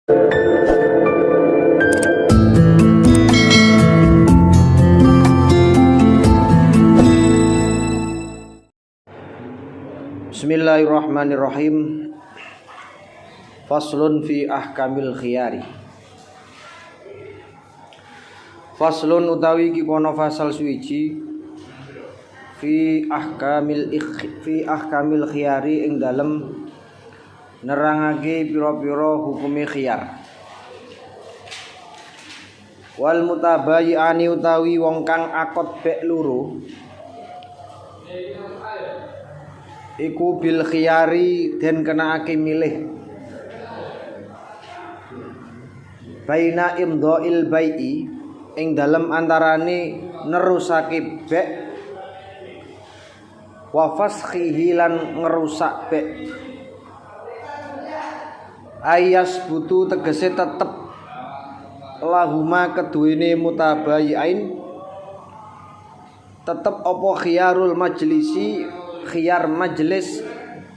Bismillahirrahmanirrahim. Faslun fi ahkamil khiyari. Faslun utawi iki kono fasal suwiji fi ahkamil khiyari ing dalem nerangake pira-pira hukume khiyar. Wal mutabayyi'ani utawi wong kang akot bek loro iku bil khiyari den kenake milih baina imdhail bai'i ing dalem antarane nerusake bek wa fashihi lan ngerusak bek ayas butu tegese tetep lahuma keduwene mutabayyi'ain tetep apa khiyarul majlisi khiyar majlis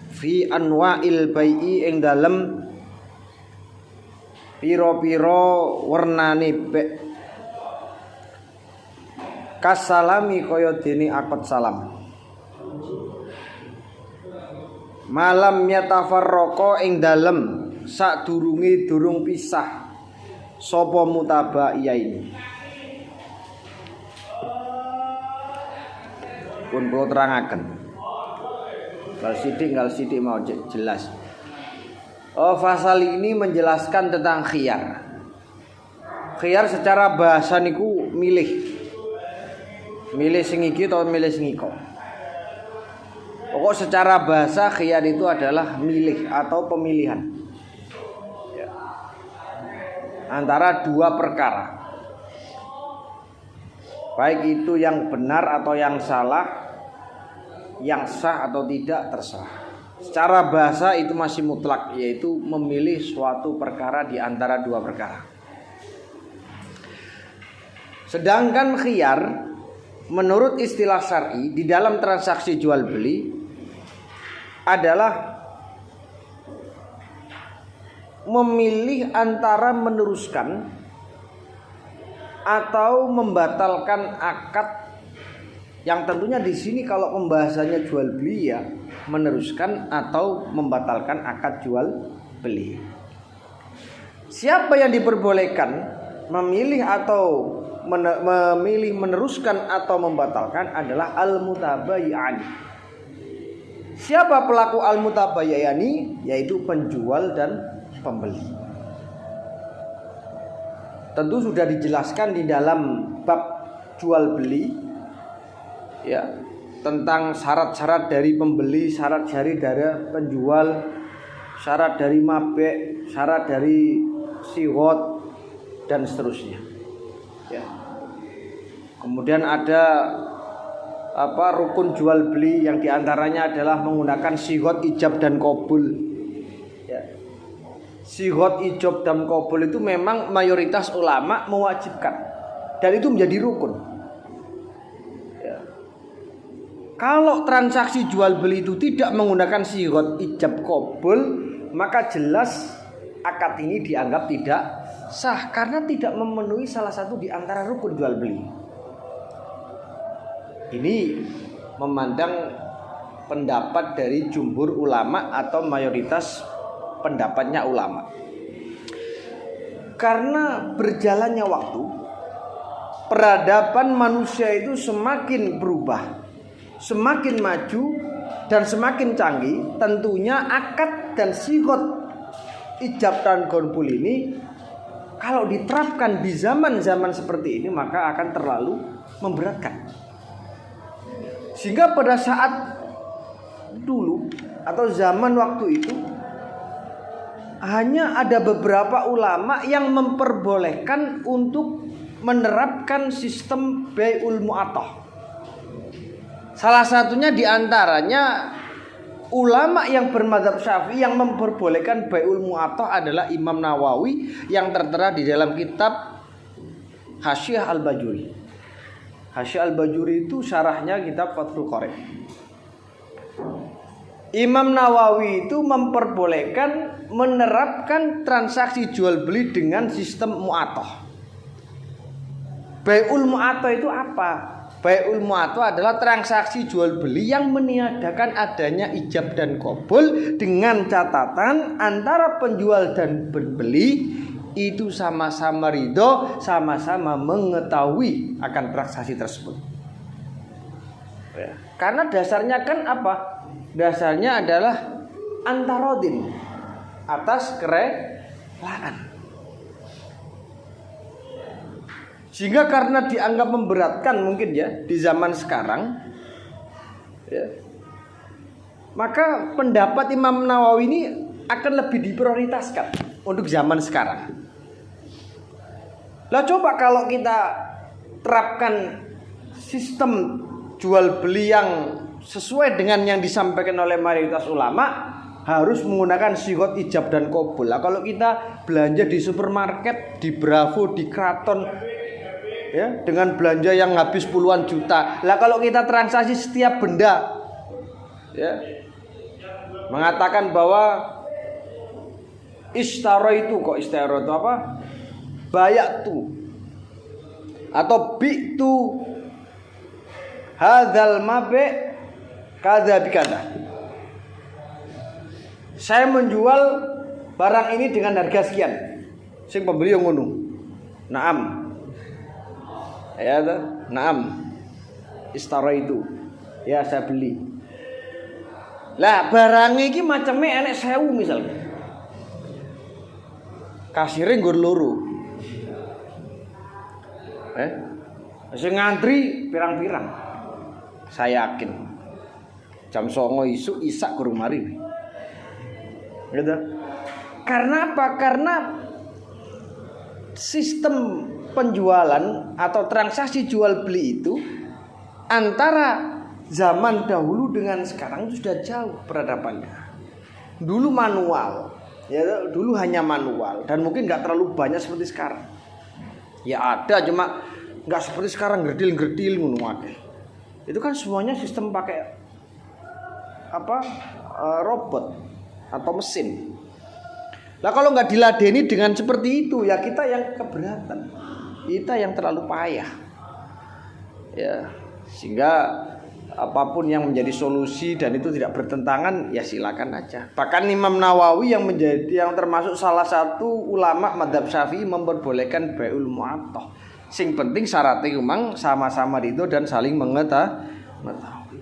fi anwa'il bai'i ing dalem pira-pira wernane bek kasalami kaya dene akad salam malam yatafarraqa ing dalem sadurunge durung pisah sapa mutaba'iyain. Pun kula terangaken Gal sidik mau jelas. Fasal ini menjelaskan tentang khiyar. Khiyar secara bahasa niku milih sing iki atau milih sing iko. Pokok secara bahasa khiyar itu adalah milih atau pemilihan ya, antara dua perkara, baik itu yang benar atau yang salah, yang sah atau tidak terserah. Secara bahasa itu masih mutlak, yaitu memilih suatu perkara di antara dua perkara. Sedangkan khiyar menurut istilah syar'i di dalam transaksi jual beli adalah memilih antara meneruskan atau membatalkan akad. Yang tentunya di sini kalau pembahasannya jual beli ya meneruskan atau membatalkan akad jual beli. Siapa yang diperbolehkan memilih atau memilih meneruskan atau membatalkan adalah al-mutabayyi'ani. Siapa pelaku al-mutabayyi'ani? Yaitu penjual dan pembeli. Tentu sudah dijelaskan di dalam bab jual beli ya, tentang syarat-syarat dari pembeli, syarat dari penjual, syarat dari mabek, syarat dari siwot dan seterusnya ya. Kemudian ada rukun jual beli yang diantaranya adalah menggunakan siwot, ijab dan qabul ya. Siwot, ijab dan qabul itu memang mayoritas ulama mewajibkan dan itu menjadi rukun. Kalau transaksi jual beli itu tidak menggunakan sighot ijab qabul, maka jelas akad ini dianggap tidak sah karena tidak memenuhi salah satu di antara rukun jual beli. Ini memandang pendapat dari jumhur ulama atau mayoritas pendapatnya ulama. Karena berjalannya waktu, peradaban manusia itu semakin berubah, semakin maju dan semakin canggih. Tentunya akad dan sighot ijab dan qabul ini kalau diterapkan di zaman-zaman seperti ini maka akan terlalu memberatkan. Sehingga pada saat dulu atau zaman waktu itu hanya ada beberapa ulama yang memperbolehkan untuk menerapkan sistem bai'ul mu'athah. Salah satunya diantaranya ulama yang bermadzhab Syafi'i yang memperbolehkan bai'ul mu'athah adalah Imam Nawawi yang tertera di dalam kitab Hasyiah Al-Bajuri. Hasyiah Al-Bajuri itu syarahnya kitab Fathul Qorib. Imam Nawawi itu memperbolehkan menerapkan transaksi jual beli dengan sistem mu'atoh. Bai'ul mu'atoh itu apa? Bai'ul mu'atoh adalah transaksi jual beli yang meniadakan adanya ijab dan qabul dengan catatan antara penjual dan pembeli itu sama-sama ridho, sama-sama mengetahui akan transaksi tersebut. Ya. Karena dasarnya kan apa? Dasarnya adalah antarodin, atas kerelaan. Sehingga karena dianggap memberatkan mungkin ya di zaman sekarang, ya, maka pendapat Imam Nawawi ini akan lebih diprioritaskan untuk zaman sekarang. Lah coba kalau kita terapkan sistem jual beli yang sesuai dengan yang disampaikan oleh mayoritas ulama, harus menggunakan sigot ijab dan qabul. Lah kalau kita belanja di supermarket, di Bravo, di Kraton, ya, dengan belanja yang habis puluhan juta. Lah kalau kita transaksi setiap benda, ya, mengatakan bahwa istaro itu apa? Bayak tu atau bi tu hadzal mabe kada bikada. Saya menjual barang ini dengan harga sekian. Sing pembeli yang ngono. Naam. Ya, naam. Istara itu. Ya, saya beli. Lah barang iki macame enek 1000 misalnya. Kasire nggur loro. Sing ngantri pirang-pirang. Saya yakin jam 09.00 isuk isak kurang mari. Gitu. Karena apa? Karena sistem penjualan atau transaksi jual beli itu antara zaman dahulu dengan sekarang itu sudah jauh peradabannya. Dulu manual, ya dulu hanya manual dan mungkin nggak terlalu banyak seperti sekarang. Ya ada, cuma nggak seperti sekarang gerdil ngono akeh. Itu kan semuanya sistem pakai apa? Robot atau mesin. Lah kalau nggak diladeni dengan seperti itu, ya kita yang keberatan, kita yang terlalu payah. Ya, sehingga apapun yang menjadi solusi dan itu tidak bertentangan, ya silakan aja. Bahkan Imam Nawawi yang termasuk salah satu ulama madzhab Syafi'i memperbolehkan bai'ul mu'attah. Sing penting syaratnya memang sama-sama itu dan saling mengetahui.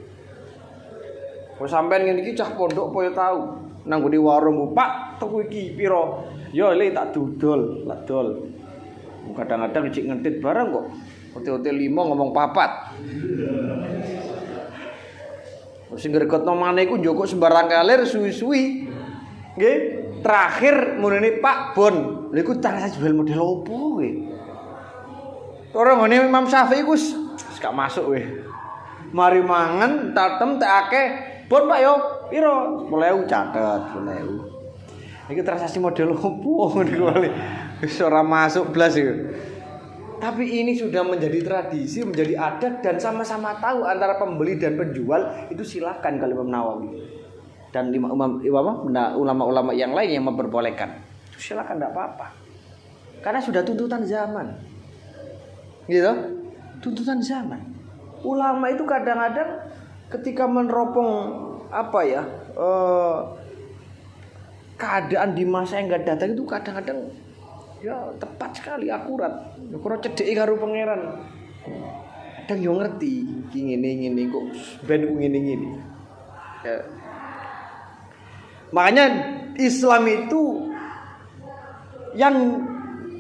Kok sampean ngene iki cah pondok apa ya tahu. Nang di warung Pak, tuku iki pira? Ya le tak dodol, lak dol. Kadang-kadang cik ngentit barang kok. Ote-ote 5 ngomong 4. Sing ngrekotno maneh iku njoko sembarang kalir suwi-suwi. Nggih, terakhir munene Pak Bon. Lha iku cara jual model opo kowe? Ora ngene Imam Syafi'i ku gak masuk kowe. Mari mangan tatem tak akeh. Bon Pak yo, pira? 10.000 catet, 10.000. Iki transaksi model opo niku wis ora masuk blas iki. Tapi ini sudah menjadi tradisi, menjadi adat dan sama-sama tahu antara pembeli dan penjual itu silakan kalau Imam Nawawi dan ulama-ulama yang lain yang memperbolehkan. Silakan enggak apa-apa. Karena sudah tuntutan zaman. Gitu? Tuntutan zaman. Ulama itu kadang-kadang ketika meneropong keadaan di masa yang enggak datang itu kadang-kadang ya tepat sekali, akurat. Karo cedheke karo pangeran. Kadang yo ngerti iki ngene kok ben ngene. Ya. Makanya Islam itu yang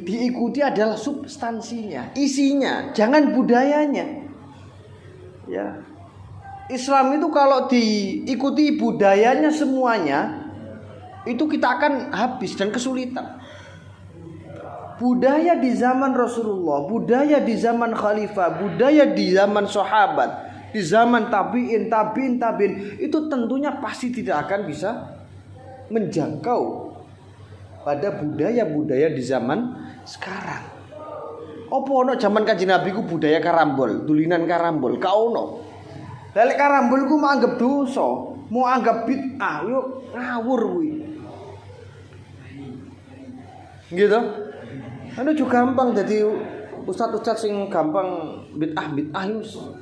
diikuti adalah substansinya, isinya, jangan budayanya. Ya. Islam itu kalau diikuti budayanya semuanya, itu kita akan habis dan kesulitan. Budaya di zaman Rasulullah, budaya di zaman khalifah, budaya di zaman sahabat, di zaman tabi'in, itu tentunya pasti tidak akan bisa menjangkau pada budaya-budaya di zaman sekarang. Opo ono zaman Kanjeng Nabi ku budaya karambol, dulinan karambol, ka ono. Lek karambol ku manggep dosa. mau anggap bid'ah yo ngawur kuwi. Gitu. Anu juga gampang jadi ustaz-ustaz sing gampang bid'ah itu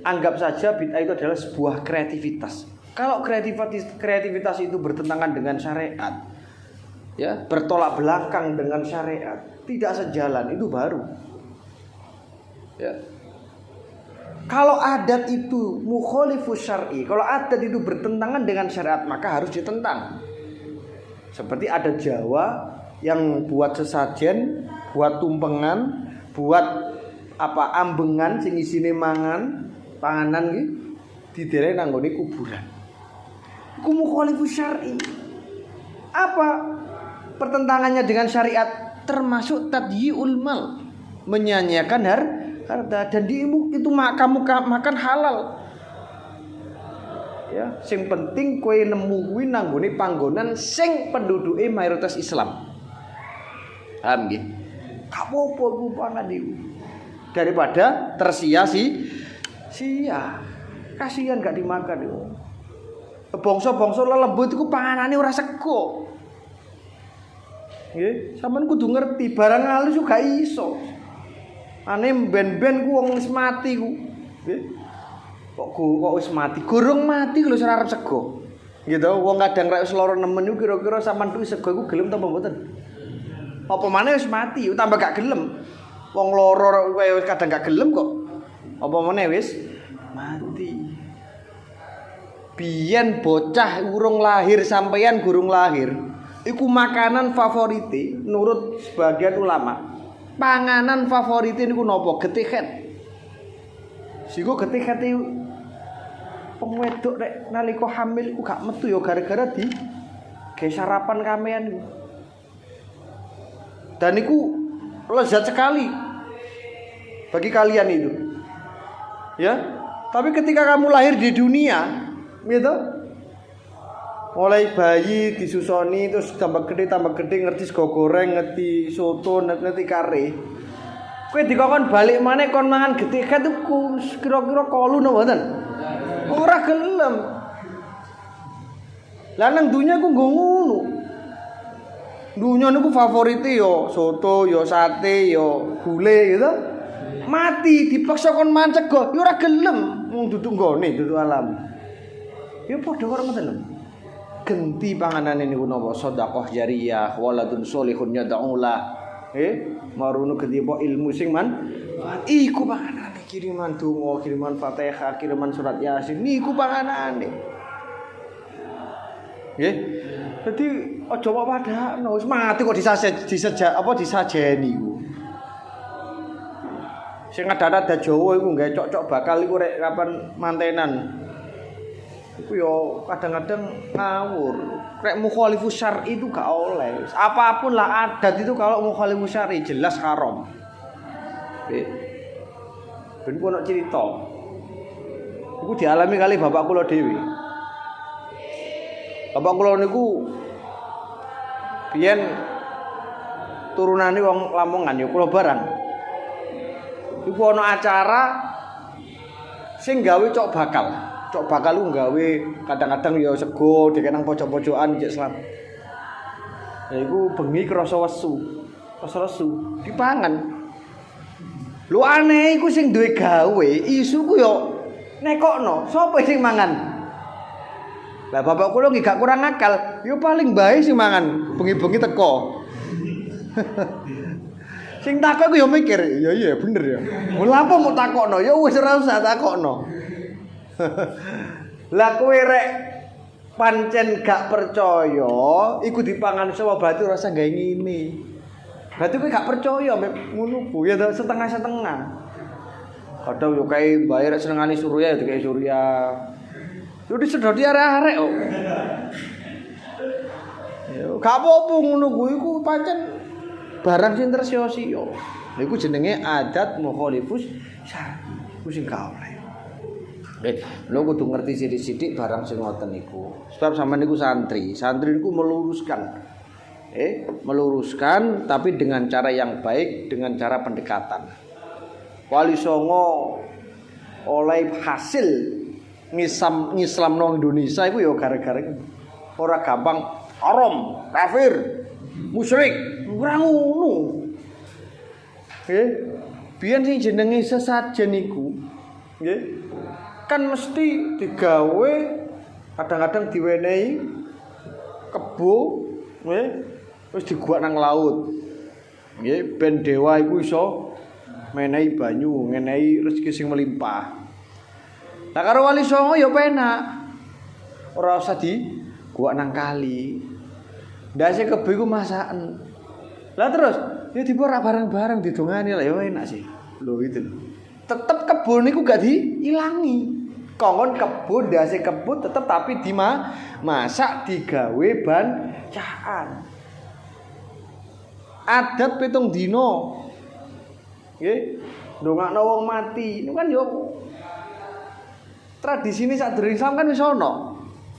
anggap saja bid'ah itu adalah sebuah kreativitas. Kalau kreativitas itu bertentangan dengan syariat, ya, bertolak belakang dengan syariat, tidak sejalan, itu baru. Ya. Kalau adat itu mukhalifus syar'i, kalau adat itu bertentangan dengan syariat, maka harus ditentang. Seperti adat Jawa yang buat sesajen, buat tumpengan, buat ambengan sing isine panganan iki didere nang nggone kuburan. Iku mukhalifus syar'i. Apa pertentangannya dengan syariat? Termasuk tadyi'ul mal, menyanyiakan harta, dan itu kamu makan halal. Ya, sing penting kowe nemu kuwi nang nggone panggonan sing penduduke mayoritas Islam. Paham nggih? Apa-apa ku pangan iku. Daripada sia. Kasihan gak dimakan iku. Bangsa-bangsa lelembut iku panganane ora sego. Nggih, sampean kudu ngerti barang halus juga iso. Ane ben-ben ku wong wis mati ku. Nggih. Kok wis mati? Gurung mati lho ora arep sego. Gitu, wong kadang rek wis lara nemen iku kira-kira sampean tuh sego iku gelem ta mboten? Apa maneh wis mati, tambah gak gelem. Wong lara wis kadang gak gelem kok. Apa maneh wis mati. Biyen bocah urung lahir sampeyan gurung lahir, iku makanan favorite nurut sebagian ulama. Panganan favorite niku napa? Getiket. Sing getiket iki wong wedok nek nalika hamil ku gak metu ya gara-gara di ge sarapan kamean iku. Dan itu lezat sekali bagi kalian itu. Ya. Tapi ketika kamu lahir di dunia, gitu, mulai bayi disusoni terus tambah gede ngerti sego goreng, ngerti soto, ngerti kare. Kowe dikon balik maneh kon mangan getiket itu kira-kira kolu napa mboten? Ora gelem. Lah nang dunya ku nggo ngono. Dunya niku favorite yo soto, yo sate, yo gule gitu. Mati dipaksa kon mancego, yo ora gelem. Wong duduk nggone, duduk alam. Yo padha karo ngoten. Genti panganane niku napa? Sedekah jariyah, waladun sholihun yad'ulah. Marunu genti apa ilmu sing iku panganane kiriman donga, kiriman Fatihah, kiriman surat Yasin. Niku panganane. Nggih. Dadi aja kok padakno, wis mati kok disajeni iku. Sing ada Jawa iku nggae cocok bakal iku rek kapan mantenan. Iku yo kadang-kadang ngawur. Rek mukhalifus syar'i itu gak oleh. Apapun lah adat itu kalau mukhalifus syar'i jelas haram. Ben ku ono cerita. Iku dialami kali bapak kula dhewe. Bapak kula niku biyen turunane wong Lamongan ya kula barang. Iku ana acara sing gawe cok bakal. Cok bakal ku gawe kadang-kadang ya sego dikenang pojok-pojokan cek selam. Ya iku bengi krasa wesu. Krasa lesu dipangan. Lu aneh iku sing duwe gawe, isuku yo nekokno, sapa sing mangan? Lah bapak kula nggih gak kurang akal, yo paling bae sing mangan, bengi-bengi teko. Sing takok iku yo mikir, ya iya bener ya. Lha apa mau takokno? Ya wis ora usah takokno. Lah kowe rek pancen gak percaya, iku dipangan sapa berarti ora usah gawe ngene. Berarti kowe gak percaya mek ngono ku ya setengah-setengah. Kadang yo kae bayar senengane Surya ya dikei Surya. Yo disedoti arek-arek kok. Yo gak apa-apa ngono ku iku pancen barang sing tersia-sia. Lha iku jenenge adat mukhalifus syar'i. Iku sing gak oleh. Lho kudu ngerti sithik-sithik barang sing ngoten niku. Sebab sampean niku santri. Santri niku meluruskan. Meluruskan tapi dengan cara yang baik, dengan cara pendekatan. Wali Songo oleh hasil ngislamno Indonesia iku ya gara-gara ora gampang haram, kafir, musyrik, ora ngono. Nggih. Biyen sing jenenge sesajen niku nggih kan mesti digawe kadang-kadang diwenehi kebo nggih wis diguak nang laut. Nggih ben dewa iku iso menehi banyu, ngenehi rezeki sing melimpah. Lah karo Wali Songo ya penak. Ora usah diguak nang kali. Ndase kebo iku masaken. Lah terus ya dipora bareng-bareng didongani lah ya enak sih. Lho itu lho. Tetep kebun niku gak diilangi. Kongkon kebun ndase kebun tetep tapi masak digawe bancaan. Adat 7 dina. Nggih, ndongakno wong mati. Niku kan yo tradisine sadurunge Islam kan wis ana.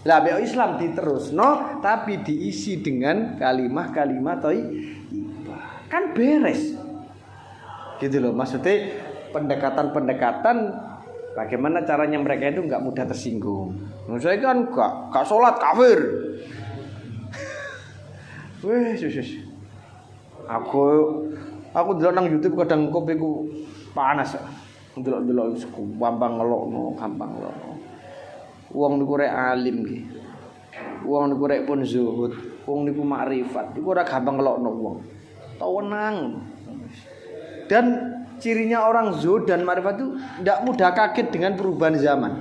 Lah mek Islam diterusno tapi diisi dengan kalimat-kalimat thayyibah. Kan beres. Gitu loh, maksudnya pendekatan-pendekatan bagaimana caranya mereka itu enggak mudah tersinggung. Menurut saya kan enggak salat kafir. Wes. Aku delok nang YouTube kadang kopiku panas. Delok-delok gampang ngelokno. Wong niku rek alim nggih. Wong niku rek pun zuhud, wong niku makrifat. Iku ora gampang ngelokno wong. Tawenang. Dan cirinya orang zuhud dan makrifat itu tidak mudah kaget dengan perubahan zaman.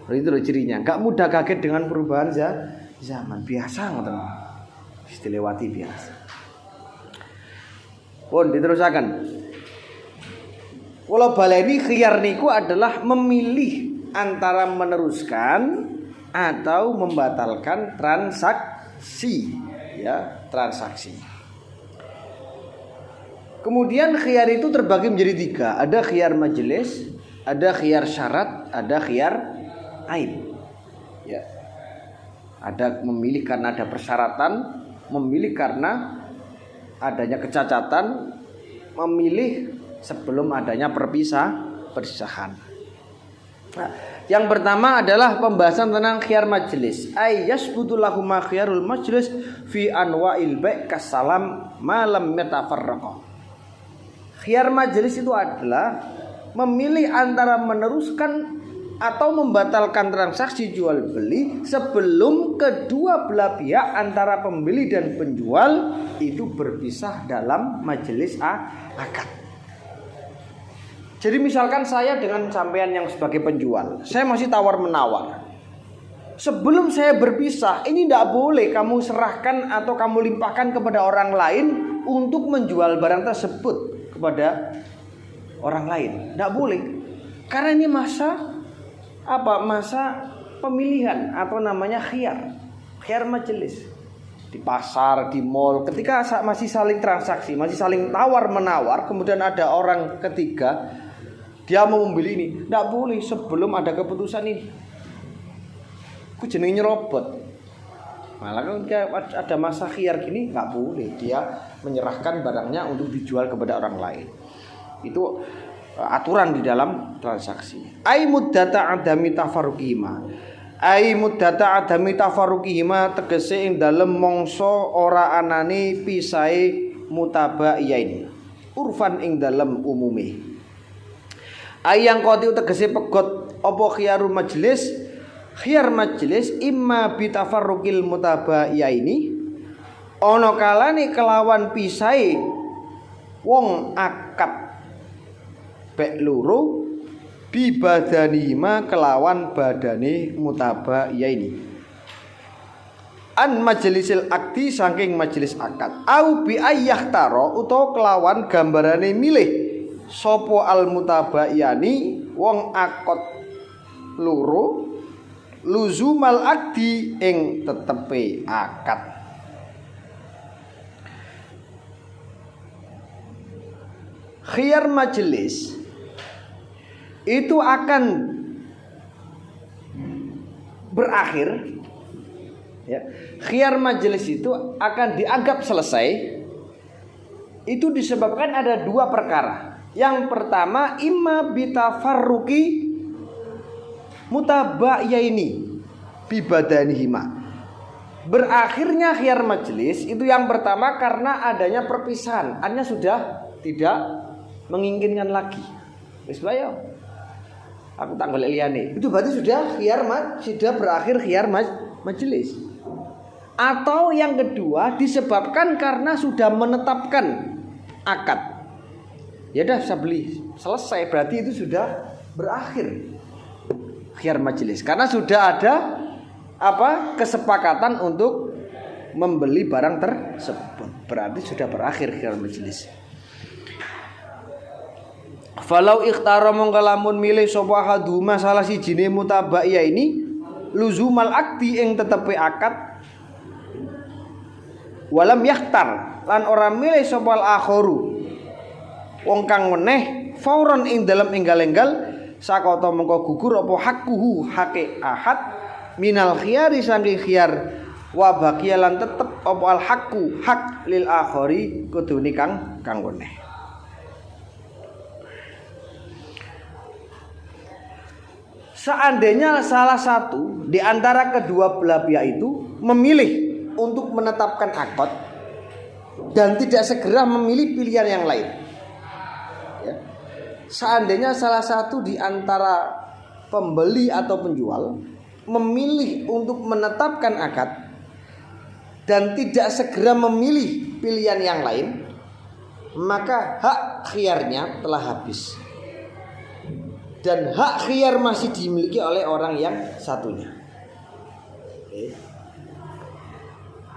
Itu loh cirinya, enggak mudah kaget dengan perubahan zaman. Biasa ngoten. Wis dilewati biasa. Pun diterusaken. Kula baleni khiyar niku adalah memilih antara meneruskan atau membatalkan transaksi, ya, transaksi. Kemudian khiyar itu terbagi menjadi 3. Ada khiyar majelis, ada khiyar syarat, ada khiyar aib. Ya. Ada memilih karena ada persyaratan, memilih karena adanya kecacatan, memilih sebelum adanya perpisahan. Nah, yang pertama adalah pembahasan tentang khiyar majelis. Yasbutu lahum khiyarul majlis fi anwa'il bai' kasalam ma lam yatafarraqa. Khiyar majelis itu adalah memilih antara meneruskan atau membatalkan transaksi jual beli sebelum kedua belah pihak antara pembeli dan penjual itu berpisah dalam majelis akad. Jadi misalkan saya dengan sampean yang sebagai penjual, saya masih tawar-menawar. Sebelum saya berpisah, ini tidak boleh kamu serahkan atau kamu limpahkan kepada orang lain untuk menjual barang tersebut kepada orang lain. Tidak boleh. Karena ini masa pemilihan atau namanya khiyar majelis. Di pasar, di mall, ketika masih saling transaksi, masih saling tawar-menawar, kemudian ada orang ketiga dia mau membeli ini, tidak boleh sebelum ada keputusan ini. Ku jenenge nyerobot. Malah kan ada masa khiyar gini nggak boleh dia menyerahkan barangnya untuk dijual kepada orang lain. Itu aturan di dalam transaksi. Ai muddata adami tafarruqihima. Ai muddata adami tafarruqihima tegese ing dalem mangsa ora anane pisahe mutaba'iyain. Urfan ing dalem umume. Ai yang qati tegese pegot apa khiyarul majlis? Khiyar majlis imma bi tafarruqil mutaba'iyaini. Ana kalane kelawan pisahe wong akad bek loro bi badanima kelawan badane mutaba'iyaini. An majlisil akdi saking majelis akad au bi ayyahtaro utawa kelawan gambarane milih sapa al mutaba'iyani wong akad loro luzumal akdi ing tetepe akad. Khiyar majelis itu akan berakhir, ya. Khiyar majelis itu akan dianggap selesai. Itu disebabkan ada 2 perkara. Yang pertama imma bitafarruqi mutabayaini bibadanihima. Berakhirnya khiyar majelis itu yang pertama karena adanya perpisahan. Artinya sudah tidak menginginkan lagi. Wis bae aku tak golek liyane. Itu berarti sudah sudah berakhir khiyar majelis. Atau yang kedua disebabkan karena sudah menetapkan akad. Ya udah saya beli, selesai, berarti itu sudah berakhir khiyar majelis karena sudah ada kesepakatan untuk membeli barang tersebut. Berarti sudah berakhir khiyar majelis. Falau ikhtara mongkalamun milih sapa haduma salah sijine mutabaiya ini luzumal akdi ing tetepe akad walam yakhtar lan ora milih sapa al akharu wong kang meneh fauron ing dalem enggal-enggal sakata mengko gugur apa hakkuhu hake ahad minal khiyari saking khiyar wa baqiya lan tetep apa al hakku hak lil akhari kudune kang meneh. Seandainya salah satu di antara kedua belah pihak itu memilih untuk menetapkan akad dan tidak segera memilih pilihan yang lain. Ya. Seandainya salah satu di antara pembeli atau penjual memilih untuk menetapkan akad dan tidak segera memilih pilihan yang lain, maka hak khiyarnya telah habis. Dan hak khiyar masih dimiliki oleh orang yang satunya.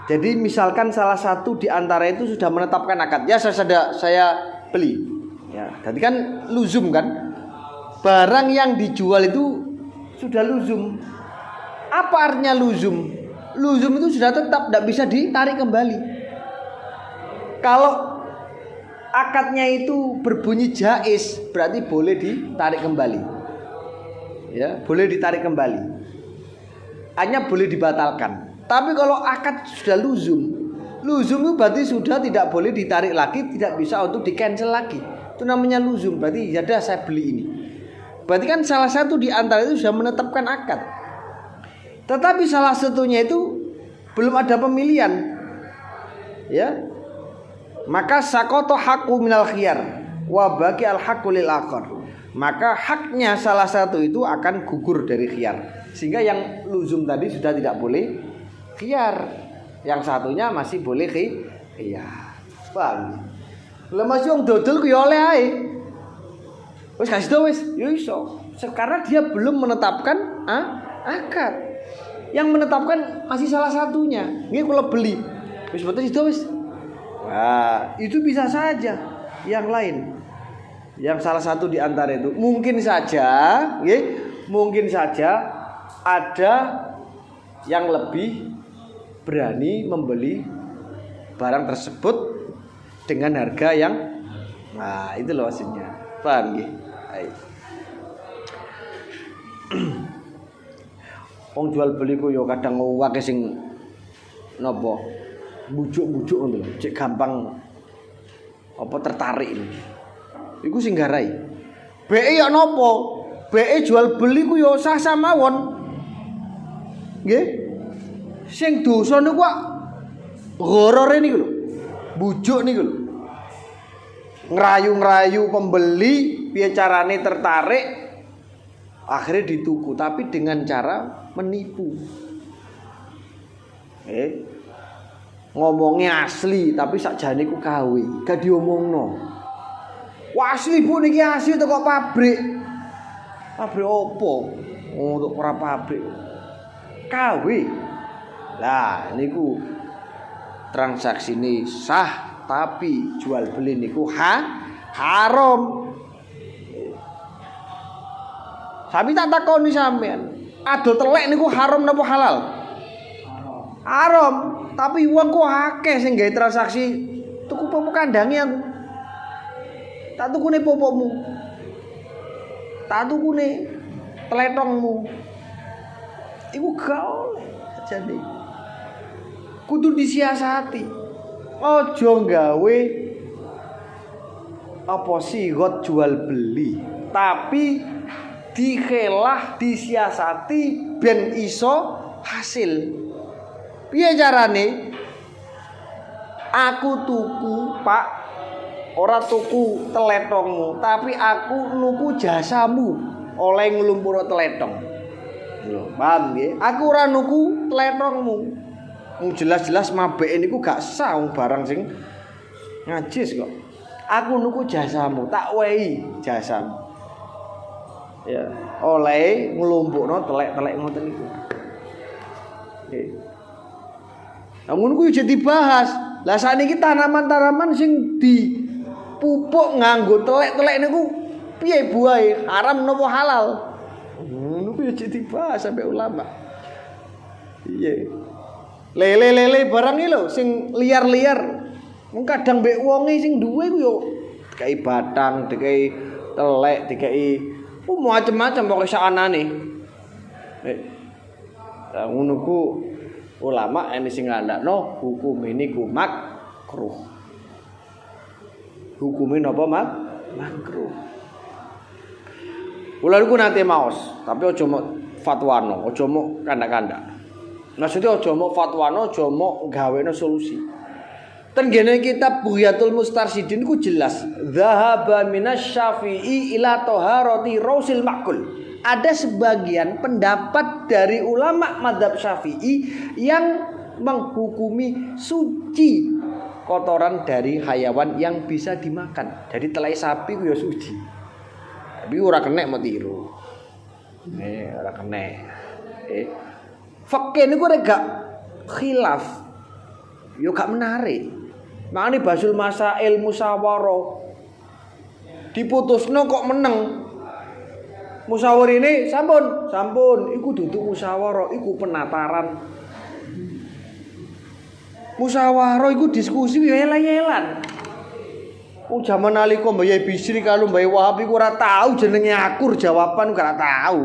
Jadi misalkan salah satu di antara itu sudah menetapkan akad, ya saya beli. Ya, jadi kan luzum kan, barang yang dijual itu sudah luzum. Apa artinya luzum? Luzum itu sudah tetap, tidak bisa ditarik kembali. Kalau akadnya itu berbunyi jaiz, berarti boleh ditarik kembali. Ya, boleh ditarik kembali. Hanya boleh dibatalkan. Tapi kalau akad sudah luzum itu berarti sudah tidak boleh ditarik lagi, tidak bisa untuk di cancel lagi. Itu namanya luzum. Berarti ya udah saya beli ini. Berarti kan salah satu di antara itu sudah menetapkan akad. Tetapi salah satunya itu belum ada pemilihan. Ya. Maka sakoto hakku minal khiyar wa baqi al haqqu lil akhar. Maka haknya salah satu itu akan gugur dari khiyar. Sehingga yang luzum tadi sudah tidak boleh khiyar, yang satunya masih boleh khiyar. Paham? Lah masih wong dodol ku ya oleh ae. Wis kasih tau wis, yo iso. Sekarang dia belum menetapkan akad. Yang menetapkan masih salah satunya. Nggih kula beli. Wis betul itu wis. Wah, itu bisa saja yang lain. Yang salah satu di antara itu mungkin saja, nggih, mungkin saja ada yang lebih berani membeli barang tersebut dengan harga yang itu loh maksudnya. Paham nggih? Wong jual beli ku yo kadang akeh sing napa bujuk-bujuk ngono lho, cek gampang apa tertarik ini. Iku sing garai. BE ya napa? BE jual beli ku yo sah-sah mawon. Nggih? Sing dosa niku kok gorore niku lho. Bujuk niku lho. Ngerayu-ngerayu pembeli piye carane tertarik, akhirnya dituku tapi dengan cara menipu. Ngomongnya asli tapi sakjane ku KW, gak diomongno. Wah asli Bu niki asli teko pabrik. Pabrik opo? Untuk ora pabrik. KW. Lah niku transaksi ini sah tapi jual beli niku haram. Tapi tak takoni sampean, adol telek niku haram napa halal? Haram. Tapi uang kok akeh sing gawe transaksi tuku popok kandange aku. Tak tukune popokmu. Tak tukune tletongmu. Iku gak oleh jadi. Kudu disiasati. Ojo gawe apa sih got jual beli. Tapi dikelah, disiasati ben iso hasil. Piye carane? Aku tuku, Pak, ora tuku teletongmu, tapi aku nuku jasamu oleh nglumpur teletong. Lho, paham nggih? Aku ora nuku teletongmu. Jelas-jelas mabeke niku gak sah barang sing najis kok. Aku nuku jasamu, tak wehi jasamu. Ya, oleh nglumpukno telek-telek ngoten niku. Nggih. Namun kuwi jadi dibahas. Lah sakniki tanaman-tanaman sing dipupuk nganggo telek-telek niku piye buahe? Haram napa halal? Ngono kuwi jadi dibahas sampai ulama. Iya. Lele-lele barang iki lho sing liar-liar. Wong kadang mbek wonge sing duwe ku yo dikai batang, dikai telek, dikai macam-macam pokoke sakanane. Ngono ku ulama ini sing ngandakno hukum ini ku makruh. Hukume napa makruh. Kula niku nate maos, tapi aja mok fatwano, aja mok kandak-kandak. Maksudnya aja mok fatwano, aja mok gaweno solusi. Ten gene kitab Bughyatul Mustarsyidin ku jelas, dzahaba minasy-Syafi'i ila taharati rausil ma'kul. Ada sebagian pendapat dari ulama mazhab Syafi'i yang menghukumi suci kotoran dari hayawan yang bisa dimakan. Jadi telai sapi ku ya suci. Tapi ora kena mau tiru. Ora kena. Fikih niku rek gak khilaf. Yo gak menarik. Makane basul masail musyawarah. Diputusno kok meneng. Musyawarah ini sampun, iku duduk musyawarah, iku penataran. Musyawarah iku diskusi yelan-yelan. Jaman nalika Mbah Bisri karo Mbah Wahab iku ora tau jenenge akur jawaban ora tau.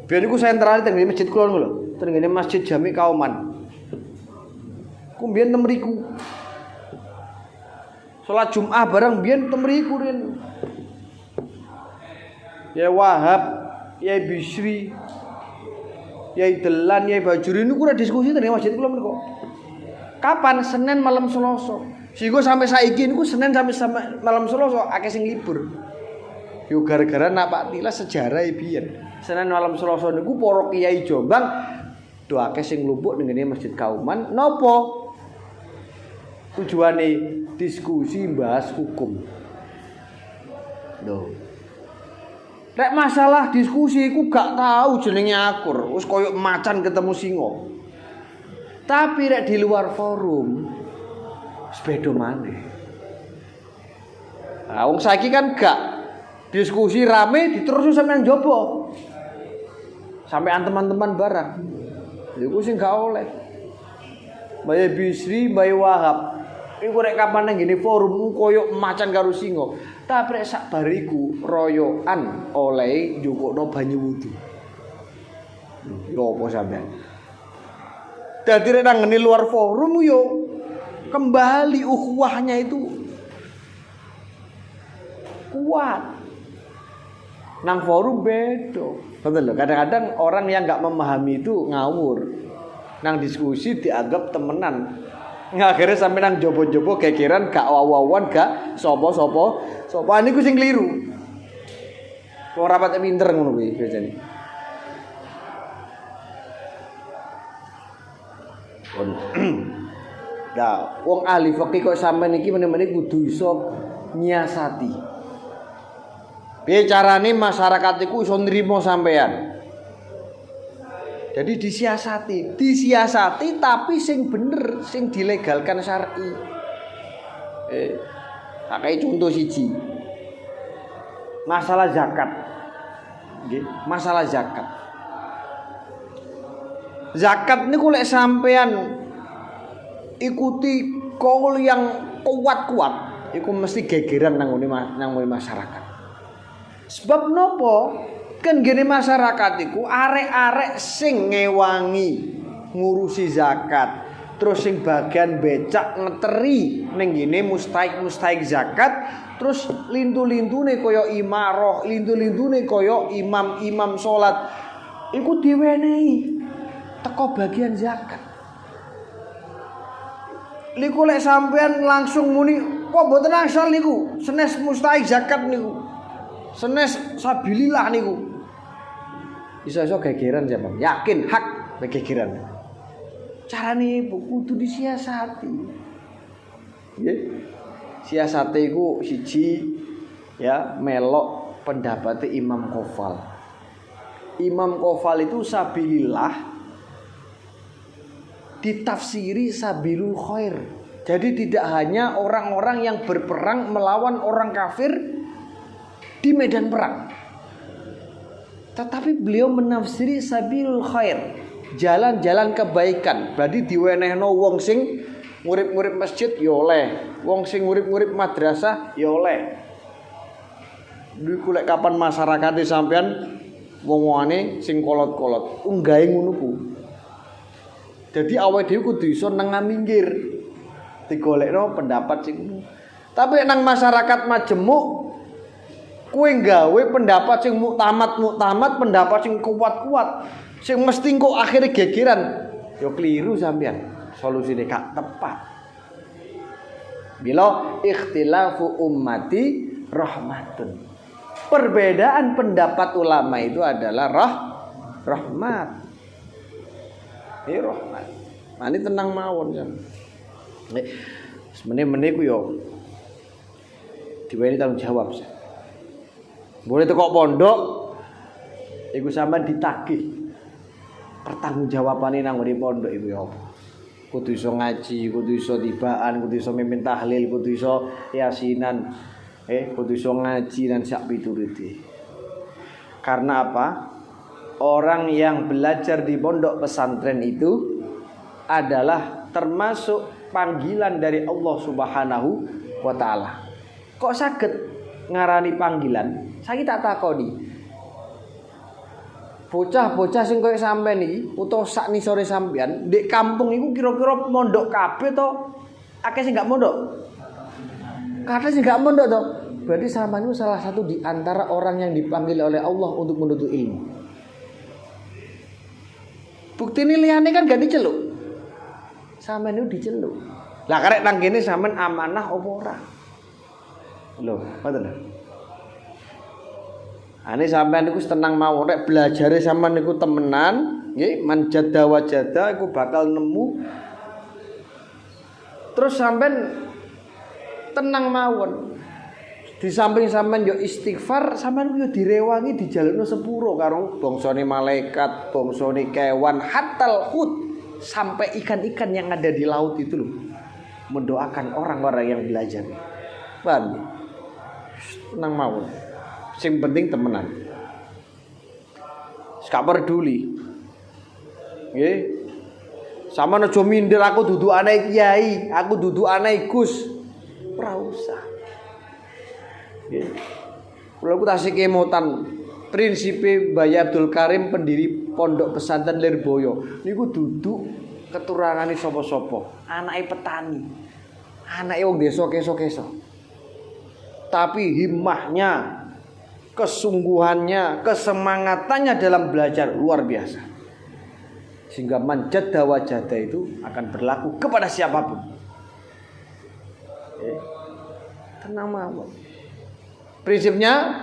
Biyen iku sentrale teng masjid kula lho, teng Masjid Jami Kauman. Ku mbiyen temriku. Salat Jumat bareng mbiyen temriku rin. Ya Wahab, ya Bisri, ya Delan, ya Bajuri niku ora diskusi teng masjid kula menika. Kapan? Senin malam Selasa. Sehingga sampai saiki niku Senin sampai malam Selasa akeh sing libur. Yo gara-gara napak tilas sejarah biyen. Senin malam Selasa niku para kiai Jombang do akeh sing lumpuk ning Masjid Kauman. Napa? Tujuane diskusi bahas hukum. Lho. Nek masalah diskusi iku gak tahu jenenge akur, wis koyo macan ketemu singa. Tapi nek di luar forum sepedo maneh. Nah, wong saiki kan gak diskusi rame diterus sampean njaba. Sampean teman-teman barang. Iku sing gak oleh. Mbah Bisri, Mbah Wahab. Iku rek kapan nang ngene forum koyo macan karo singa. Tapi rek sak bariku royokan oleh njukukno banyu wudu. Yo apa sampean? Dadi rek nang ngene luar forum yo kembali ukhuwahnya itu kuat. Nang forum bedo. Betul loh. Kadang-kadang orang yang nggak memahami itu ngawur. Nang diskusi dianggap temenan. Akhirnya sampai nang jopo-jopo kekiran gak wawawan gak sopo-sopo. Ini ku sing keliru. Wong rapat pinter ngono kuwi biasane. Nah, wong ahli fikih kok sampean iki meneh-meneh kudu iso nyiasati. Piye carane masyarakat iku iso nrimo sampean? Jadi disiasati tapi sing bener, sing dilegalkan syar'i. Kayak contoh siji. Masalah zakat. Nggih, masalah zakat. Zakat niku lek sampean ikuti kaul yang kuat-kuat, iku mesti gegeran nang masyarakat. Sebab nopo? Kan gini masyarakat iku arek-arek sing ngewangi ngurusi zakat, terus sing bagian becak ngeteri ning ngene mustahik zakat, terus lintu-lintune kaya imaroh, lintu-lintune kaya imam salat iku diwenehi teko bagian zakat. Liku lek sampean langsung muni kok mboten angsal niku, senes mustahik zakat niku. Senes sabilillah niku. Iso-iso gegeran sampean. Yakin hak gegeran. Carane kudu disiasati. Nggih. Siasate iku siji ya melok pendapatnya Imam Qofal. Imam Qofal itu sabilillah ditafsiri sabilul khair. Jadi tidak hanya orang-orang yang berperang melawan orang kafir di medan perang, tetapi beliau menafsiri sabilul khair, jalan-jalan kebaikan. Berarti diwenehno wong sing ngurip-ngurip masjid ya oleh, wong sing ngurip-ngurip madrasah ya oleh. Niku lek kapan masyarakat sampean wong-wongane sing kolot-kolot unggahe ngono ku. Jadi awake dhewe kudu iso nang minggir. Digolekno pendapat sing. Tapi nang masyarakat majemuk kowe gawe pendapat sing muktamad, pendapat sing kuat-kuat, sing mesti kok akhire gegeran. Ya keliru sampean. Solusine gak tepat. Bila ikhtilafu ummati rahmatun. Perbedaan pendapat ulama itu adalah rahmat. Ini rahmat. Nah, ini tenang mawon kan. Semeneh-meneh ku yo diweni tanggung jawab. Boleh tekok pondok iku sampean ditagih. Pertanggungjawabane nang ngene pondok iku yo. Kudu iso ngaji, kudu iso tibaan, kudu iso mimpin tahlil, kudu iso yasinan. Kudu iso ngaji dan sak piturute. Karena apa? Orang yang belajar di pondok pesantren itu adalah termasuk panggilan dari Allah Subhanahu wa taala. Kok saged ngarani panggilan? Saiki tak takoni. Bocah-bocah sing koyo sampean iki utawa sak nisore sampean, ndek kampung iku kira-kira mondok kabeh to? Akeh sing gak mondok? Kadang sing gak mondok to. Berarti sampean itu salah satu di antara orang yang dipanggil oleh Allah untuk menuntut ilmu. Bukti ini liyane kan gak diceluk. Sampeyan itu diceluk. Lah karek nang kene sampean amanah apa ora? Lho, ngoten lho. Ane sampean niku tenang mawon nek belajare sampean niku temenan, nggih, manjada wajada iku bakal nemu. Terus sampean tenang mawon. Di samping sampean yo istighfar, sampean yo direwangi dijalukno sepuro karo bangsane malaikat, bangsane kewan, hatal hut, sampai ikan-ikan yang ada di laut itu loh mendoakan orang-orang yang belajar. Paham? Tenang mawon. Sing penting temenan. Gak peduli. Nggih. Sampeyan aja minder aku dudu anak kiai, aku dudu anak Gus. Ora usah. Kalau aku tasik kemotan prinsipe Mbah Abdul Karim pendiri Pondok Pesantren Lirboyo niku duduk keturunane sapa-sapa, anake petani, anake wong desa keso-keso. Tapi himmahnya, kesungguhannya, kesemangatannya dalam belajar luar biasa. Sehingga manjada wajada itu akan berlaku kepada siapapun. Tenang mawon. Prinsipnya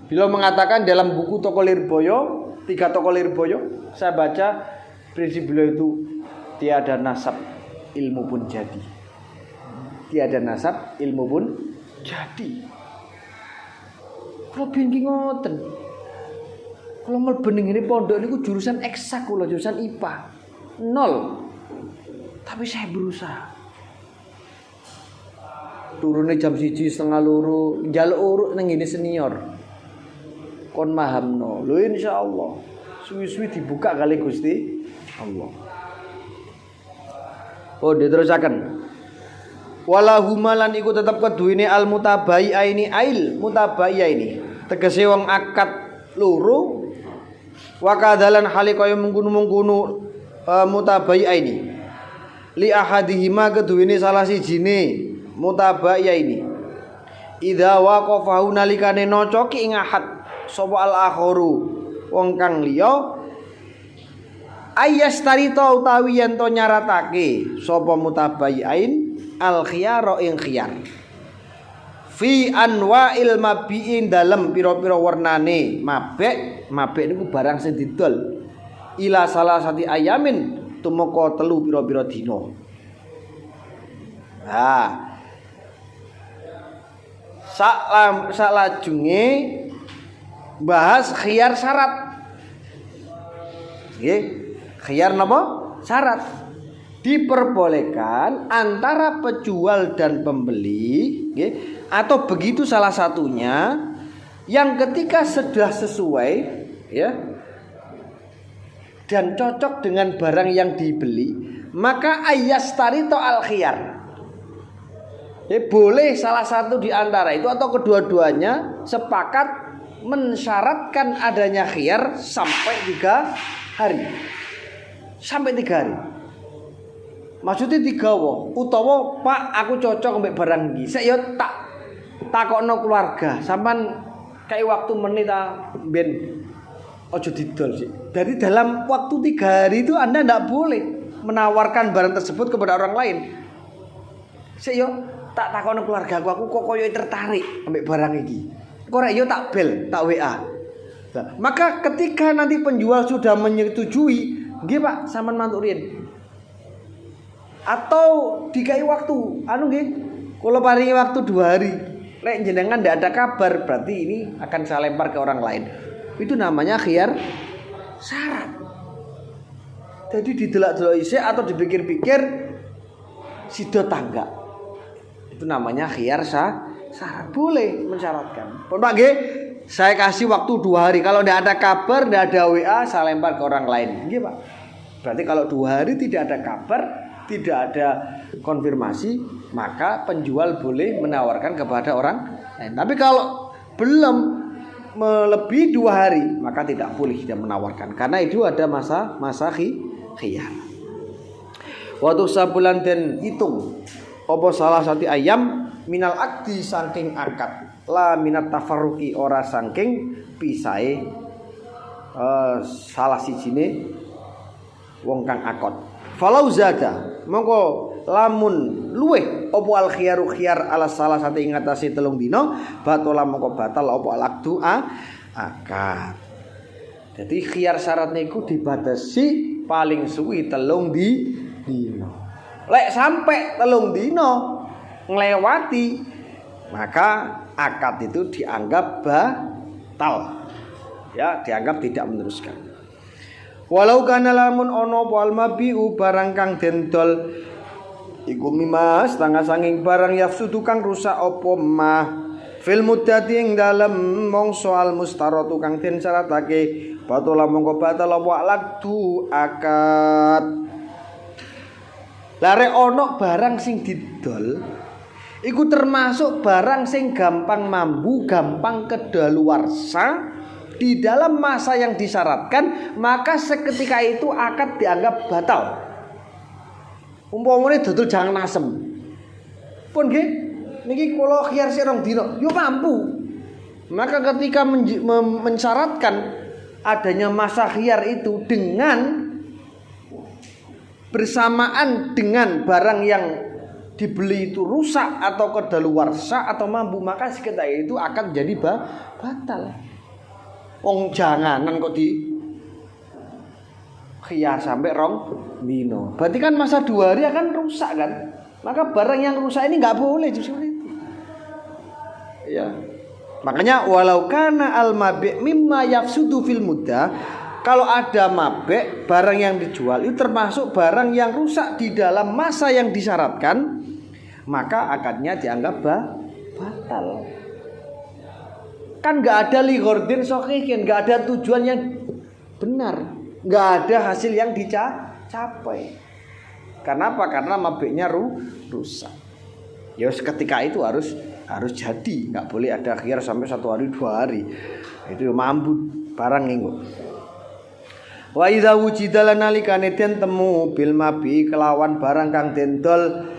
beliau mengatakan dalam buku Toko Lirboyo, 3 Toko Lirboyo, saya baca prinsip beliau itu tiada nasab ilmu pun jadi. Tiada nasab ilmu pun jadi. Kalau biyen ki ngoten. Kalau mlebu ning ngene pondok niku jurusan eksak kula, jurusan IPA. 0. Tapi saya berusaha. Turune jam 1:30, njaluk uruk nang ngene senior. Kon mahamno. Lho insyaallah. Suwi-suwi dibuka kali Gusti Allah. Oh, diterusaken. Walahumalan iku tetep keduwene al mutabai'aini ail mutabai'aini. Tegese wong akad loro wa kadalan hale kaya mengkono-mengkono mutabai'aini. li ahadihima keduwene salah sijine mutabaya ini idza waqafahu nalikane nocoki ing ahad sapa al akharu wong kang liya ayastarita utawi yen to nyaratake sapa mutabayin al khiyara ing khiyar fi anwa'il mabiin dalem pira-pira warnane mabek niku barang sing didol ila salah sati ayamin tumeka telu pira-pira dina. Salajunge bahas khiyar syarat. Nggih, khiyar napa? Syarat. Diperbolehkan antara penjual dan pembeli, nggih, atau begitu salah satunya yang ketika sudah sesuai ya dan cocok dengan barang yang dibeli, maka ayastarito al khiyar. Boleh salah satu di antara itu atau kedua-duanya sepakat mensyaratkan adanya khiyar sampai 3 hari. Sampai 3 hari. Maksudnya 3 utawa Pak aku cocok mbek barang iki. Sik yo takokno keluarga, sampean kayak waktu menit ben ojo didol sih. Dari dalam waktu 3 hari itu Anda tidak boleh menawarkan barang tersebut kepada orang lain. Sik yo tak takono keluarga aku kok koyo tertarik ambek barang iki. Kok rek yo tak bel, tak WA. Nah, maka ketika nanti penjual sudah menyetujui, nggih Pak, sampean mantuk riyen. Atau dikai waktu, nggih. Kula paringi waktu 2 hari. Lek jenengan ndak ada kabar, berarti ini akan saya lempar ke orang lain. Itu namanya khiyar syarat. Jadi didelok-delok isih atau dipikir-pikir sido tangga. Itu namanya khiyar syarat. Boleh mensyaratkan. Pak nggih, saya kasih waktu 2 hari. Kalau tidak ada kabar, tidak ada WA, saya lempar ke orang lain. Nggih, Pak. Berarti kalau 2 hari tidak ada kabar, tidak ada konfirmasi, maka penjual boleh menawarkan kepada orang lain. Tapi kalau belum melebihi 2 hari, maka tidak boleh dia menawarkan, karena itu ada masa khiyar. Waktu sabulan dan hitung apa salah satu ayam minal akdi saking akad, la minat tafarruqi ora saking pisahe salah sijine wong kang akad. Falau zada mongko lamun luweh apa al khiyaru khiyar ala salah satu ing atase 3 dina batola mongko batal apa al akdu akad. Jadi khiyar syarat niku dibatasi paling suwi 3 dina. Lek sampai 3 dina nglewati, maka akad itu dianggap batal. Ya, dianggap tidak meneruskan. Walau kana lamun ono apa almabiu barang kang dendol iku mimas tangga sanging barang yafsudu kang rusak apa mah fil muddati ing dalem mongso al mustaratu kang den syaratake batola mongko batal apa lakdu akad. Lare ono barang sing didol iku termasuk barang sing gampang mambu, gampang kedaluarsa di dalam masa yang disyaratkan, maka seketika itu akad dianggap batal. Umpamane dodol jangan asem. Pun nggih, niki kula khiyar sik 2 dina, yo mampu. Maka ketika mensyaratkan adanya masa khiyar itu dengan bersamaan dengan barang yang dibeli itu rusak atau kedaluarsa atau mampu, maka seketika itu akan jadi batal. Wong janganan kok di khiyar sampai 2 dino. Berarti kan masa 2 hari akan rusak kan? Maka barang yang rusak ini nggak boleh justru itu. Ya. Makanya walau kana al mabi' mimma yafsudu fil muddah, kalau ada mabek barang yang dijual itu termasuk barang yang rusak di dalam masa yang disyaratkan, maka akadnya dianggap batal. Kan nggak ada lighordin sohikin, nggak ada tujuan yang benar, nggak ada hasil yang dicapai. Kenapa? Karena mabeknya rusak. Ya ketika itu harus jadi, nggak boleh ada khiyar sampai 1 hari 2 hari. Itu mampu barang itu. Wa idza wujida lan nalikane den temu bil mabi kelawan barang kang dendol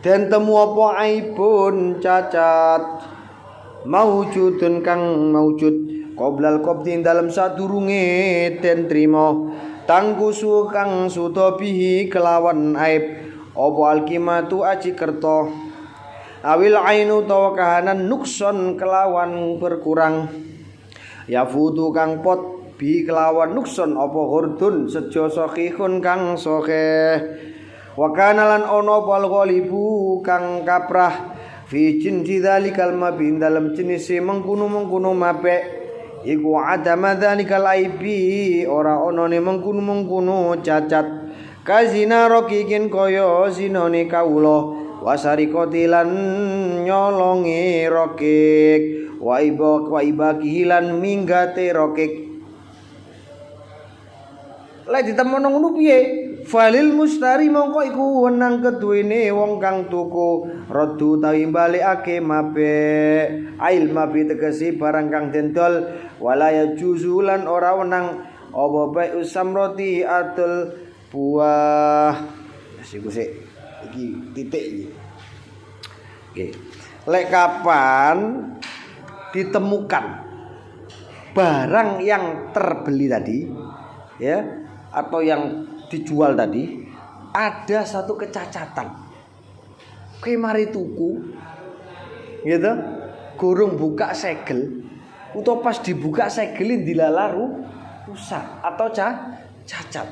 den temu apa aibun cacat maujudun kang maujud qoblal qabdi dalem sadurunge den trima tangkusu kang suda bihi kelawan aib apa alkimatu aji kerta awil ainu tawa kahanan nukson kelawan berkurang ya futu kang pot bi kelawan nukson apa hurdun sejo sahihun kang sahih wa kana lan ono bal ghalibu kang kaprah fi jinsi dzalikal mabin dalam jenis mengkuno mape iku adama dzalikal aibi ora onone mengkuno cacat kazina rokikin kaya zinane kawula wasari kotilan nyolongi rokik wa ibakilan minggate rokik lek ditemono ngono piye falil mustari mongko iku wenang keduwene wong kang tuku radu tawi balikake mabe ail mabe tegesi barang kang dendol wala ya juzulan ora wenang apa bae usamroti atul buah sik iki titik iki oke lek kapan ditemukan barang yang terbeli tadi ya atau yang dijual tadi ada satu kecacatan kowe mari tuku gitu gurung buka segel utawa pas dibuka segelin dilalaru rusak atau cacat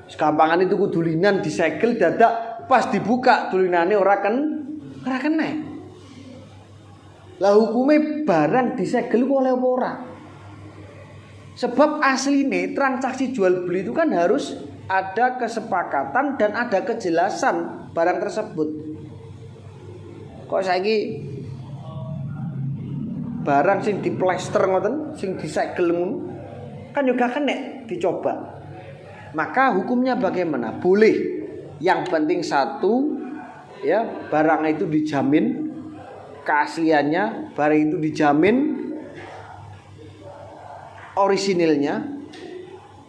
sekampangan itu kudulinan disegel dadak pas dibuka tulinane ora kena lah hukume barang disegel oleh apa ora sebab asline transaksi jual beli itu kan harus ada kesepakatan dan ada kejelasan barang tersebut. Kok saiki barang sing diplester ngoten, sing disegel ngono kan juga kena dicoba. Maka hukumnya bagaimana? Boleh. Yang penting satu ya, barang itu dijamin keasliannya, barang itu dijamin orisinilnya,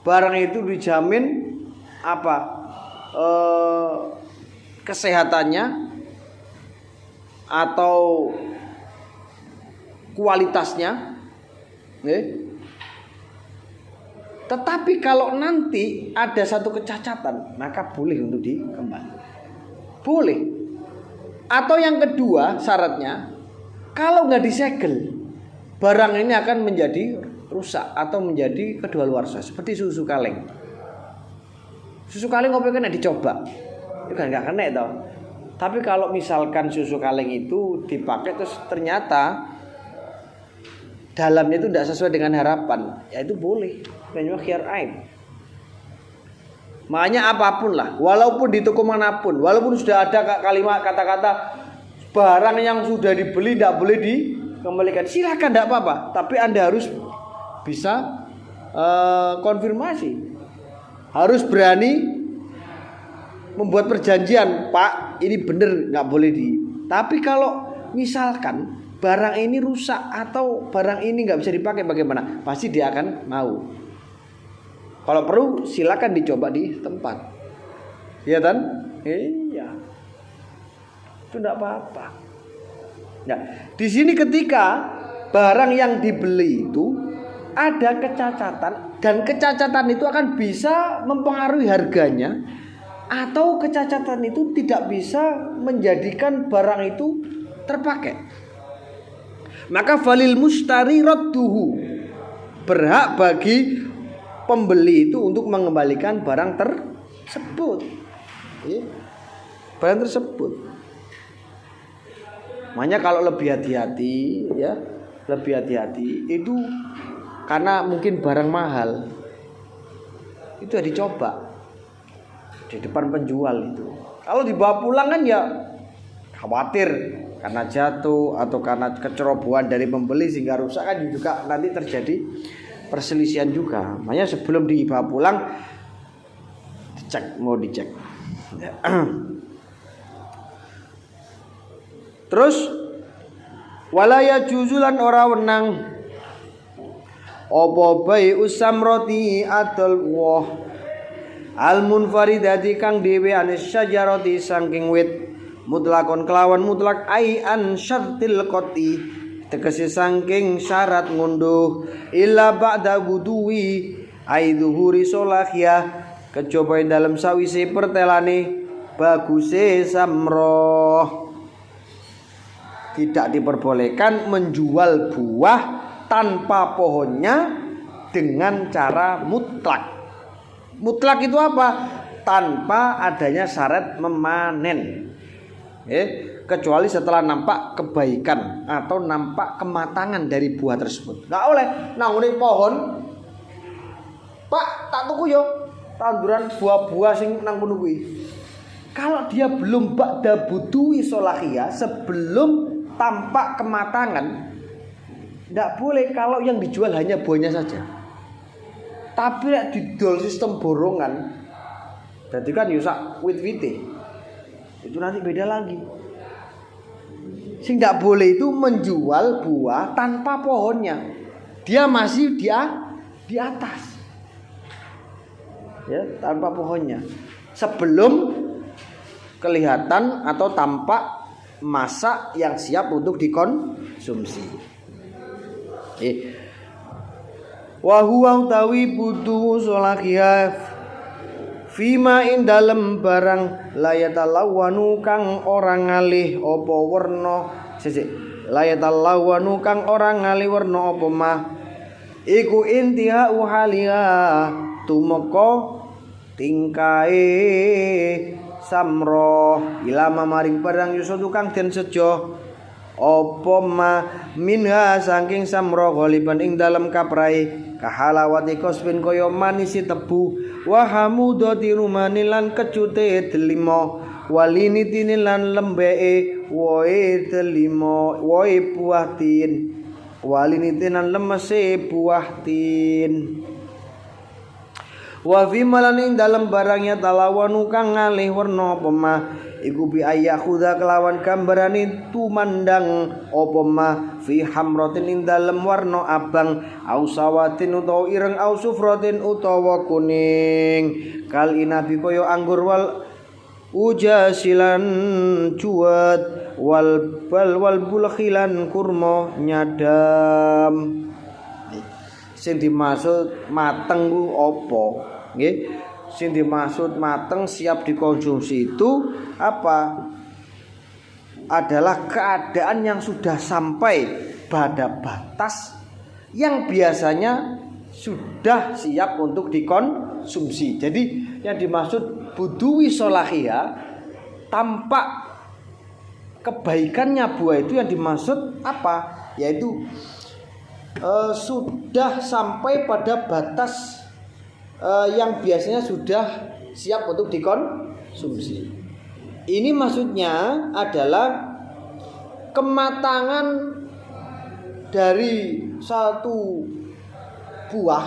barang itu dijamin apa kesehatannya atau kualitasnya tetapi kalau nanti ada satu kecacatan maka boleh untuk dikembali boleh. Atau yang kedua syaratnya kalau nggak disegel barang ini akan menjadi rusak atau menjadi kedaluarsa seperti susu kaleng. Susu kaleng kok kena dicoba, itu kan nggak kena tau. Tapi kalau misalkan susu kaleng itu dipakai terus ternyata dalamnya itu tidak sesuai dengan harapan, ya itu boleh. Namanya khiyar aib. Makanya apapun lah, walaupun di toko manapun, walaupun sudah ada kalimat kata-kata barang yang sudah dibeli tidak boleh dikembalikan, silakan tidak apa-apa. Tapi Anda harus bisa konfirmasi, harus berani membuat perjanjian, Pak, ini benar nggak boleh di. Tapi kalau misalkan barang ini rusak atau barang ini nggak bisa dipakai, bagaimana? Pasti dia akan mau. Kalau perlu silakan dicoba di tempat, iya kan? Iya, itu tidak apa-apa. Nah, di sini ketika barang yang dibeli itu ada kecacatan dan kecacatan itu akan bisa mempengaruhi harganya atau kecacatan itu tidak bisa menjadikan barang itu terpakai. Maka falil mustari radduhu, berhak bagi pembeli itu untuk mengembalikan barang tersebut. Barang tersebut. Makanya kalau lebih hati-hati ya, lebih hati-hati itu karena mungkin barang mahal. Itu ya dicoba di depan penjual itu. Kalau dibawa pulang kan ya khawatir karena jatuh atau karena kecerobohan dari pembeli sehingga rusak kan juga nanti terjadi perselisihan juga. Makanya sebelum dibawa pulang dicek, mau dicek. Terus walaya juzulan ora wenang apa bai usamroti adol wah al munfaridati kang dhewe anis syajarati saking wit mutlakon kelawan mutlak ai an syartil qati tegese saking syarat ngunduh illa ba'da wuduwi ai zuhuri solahya kejaba dalam sawise pertelane baguse samroh. Tidak diperbolehkan menjual buah tanpa pohonnya dengan cara mutlak. Mutlak itu apa? Tanpa adanya syarat memanen. Kecuali setelah nampak kebaikan atau nampak kematangan dari buah tersebut. Nggak oleh nangune pohon. Pak, tak tuku yo tanduran buah-buah sing nang kono kuwi. Kalau dia belum ba'da butuhi solahiyah, sebelum tampak kematangan, tidak boleh kalau yang dijual hanya buahnya saja. Tapi lek didol sistem borongan, jadi kan yusak wit-wite, itu nanti beda lagi. Sing tidak boleh itu menjual buah tanpa pohonnya, dia masih di atas, ya tanpa pohonnya. Sebelum kelihatan atau tampak masa yang siap untuk dikonsumsi. Wa huwa utawi butuh solahiyah fima ing dalem barang layatalawanu kang orang ngalih apa werna layatalawanu kang orang ngalih werna apa mah iku intiha uhaliha tumeka tingkae samroh ilama maring barang yusudu kang den sejo apa ma minha saking samroh ghaliban ing dalem kaprai kahalawati kosbin kaya manisi tebu wa hamudati rumani lan kecute delima walinitini lan lembeke woe delima woe buah tin walinitin lan lemese buah tin wa fi malaning dalam barangnya talawanu kang ngalih werna apa mah iku bi ayakhudha kelawan gambarane tumandang apa mah fi hamratin ing dalem warna abang au sawatin utawa ireng au sufratin utawa kuning kal inabi kaya anggur wal ujasilan cuwet wal bal wal bulkhilan kurma nyadam. Sing dimaksud mateng ku apa? Nggih. Sing dimaksud mateng siap dikonsumsi itu apa? Adalah keadaan yang sudah sampai pada batas yang biasanya sudah siap untuk dikonsumsi. Jadi yang dimaksud buduwi solahiyah, tampak kebaikannya buah itu yang dimaksud apa? Yaitu sudah sampai pada batas yang biasanya sudah siap untuk dikonsumsi. Ini maksudnya adalah kematangan dari satu buah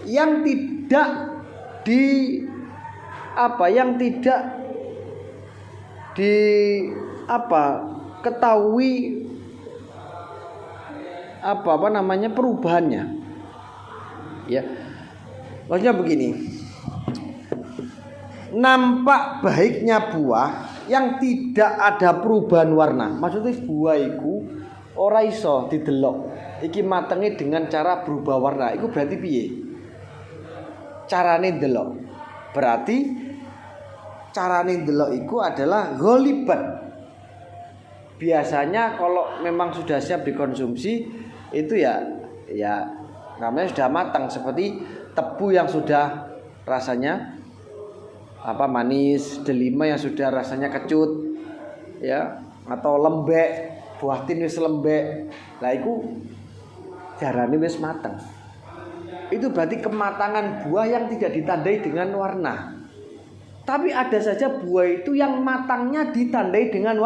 yang tidak ketahui perubahannya. Ya. Maksudnya begini. Nampak baiknya buah yang tidak ada perubahan warna. Maksudnya buah iku ora iso didelok. Iki matenge dengan cara berubah warna. Iku berarti piye? Carane ndelok. Berarti carane ndelok iku adalah ghaliban. Biasanya kalau memang sudah siap dikonsumsi itu ya namanya sudah matang, seperti tebu yang sudah rasanya manis, delima yang sudah rasanya kecut, ya, atau lembek, buah tin wis lembek. Lah iku jarane wis matang. Itu berarti kematangan buah yang tidak ditandai dengan warna. Tapi ada saja buah itu yang matangnya ditandai dengan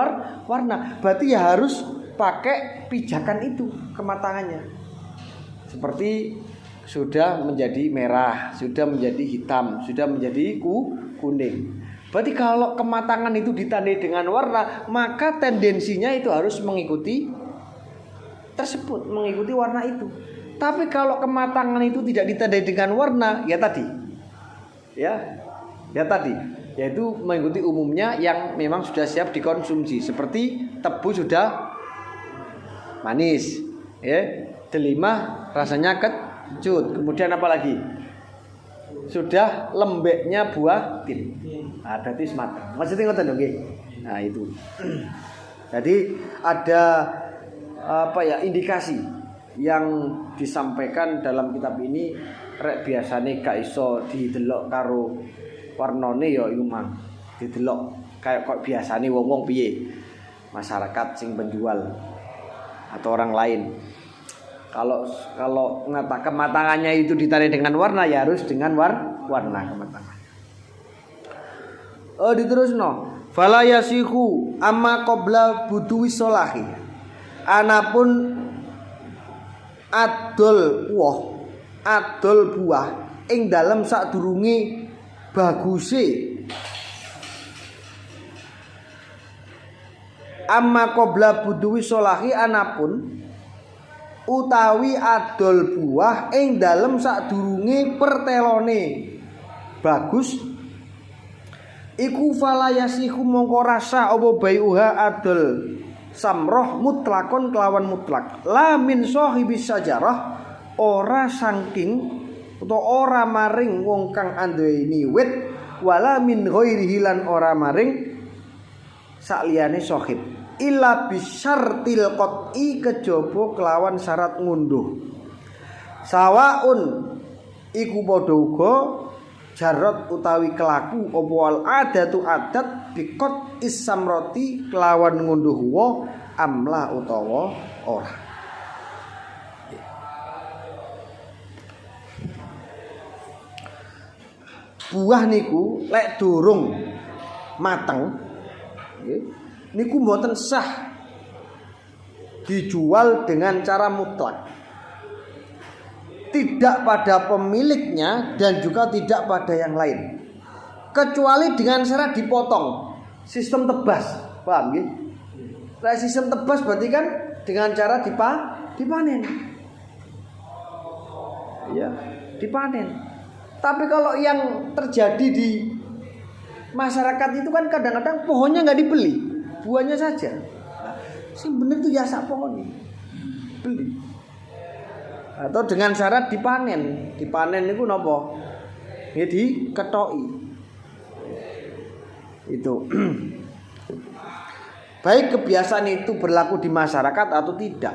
warna. Berarti ya harus pakai pijakan itu kematangannya. Seperti sudah menjadi merah, sudah menjadi hitam, sudah menjadi kuning. Berarti kalau kematangan itu ditandai dengan warna, maka tendensinya itu harus mengikuti tersebut, mengikuti warna itu. Tapi kalau kematangan itu tidak ditandai dengan warna, ya tadi, yaitu mengikuti umumnya yang memang sudah siap dikonsumsi. Seperti tebu sudah manis, delima rasanya kecut. Kemudian apa lagi? Sudah lembeknya buah tin. Berarti matang. Maksudnya ngoten nggih. Nah, itu. Jadi ada indikasi yang disampaikan dalam kitab ini rek biasane gak iso didelok karo warnane ya iku mang. Didelok kayak kok biasane wong-wong piye? Masyarakat sing penjual atau orang lain. Kalau mengatakan kematangannya itu ditandai dengan warna, ya harus dengan warna kematangan. Diterusno. Fala yasihu amma qabla buduwi solahi. Anapun adol buah ing dalem sadurunge baguse. Amma qabla buduwi solahi anapun utawi adol buah ing dalem sadurunge pertelone bagus iku falayasihu mongko rasa apa bayuha adol samroh mutlakon kelawan mutlak lamin sahibis sajarah ora saking utawa ora maring wong kang anduweni wit wala min ghairihi lan ora maring sakliyane sahib illa bisyartil qat'i kejaba kelawan syarat ngunduh sawaun iku padha uga jarot utawi kelaku apa al adatu adat bikot isamroti kelawan ngunduh wa amla utawa ora. Buah niku lek durung mateng niku mboten sah dijual dengan cara mutlak. Tidak pada pemiliknya dan juga tidak pada yang lain. Kecuali dengan syarat dipotong. Sistem tebas. Paham nggih? Nah, sistem tebas berarti kan dengan cara dipanen. Ya, dipanen. Tapi kalau yang terjadi di masyarakat itu kan kadang-kadang pohonnya nggak dibeli, buahnya saja. Sing bener itu ya sak pohon beli. Atau dengan syarat dipanen. Dipanen itu napa? Ya diketoki. Itu. Baik kebiasaan itu berlaku di masyarakat atau tidak.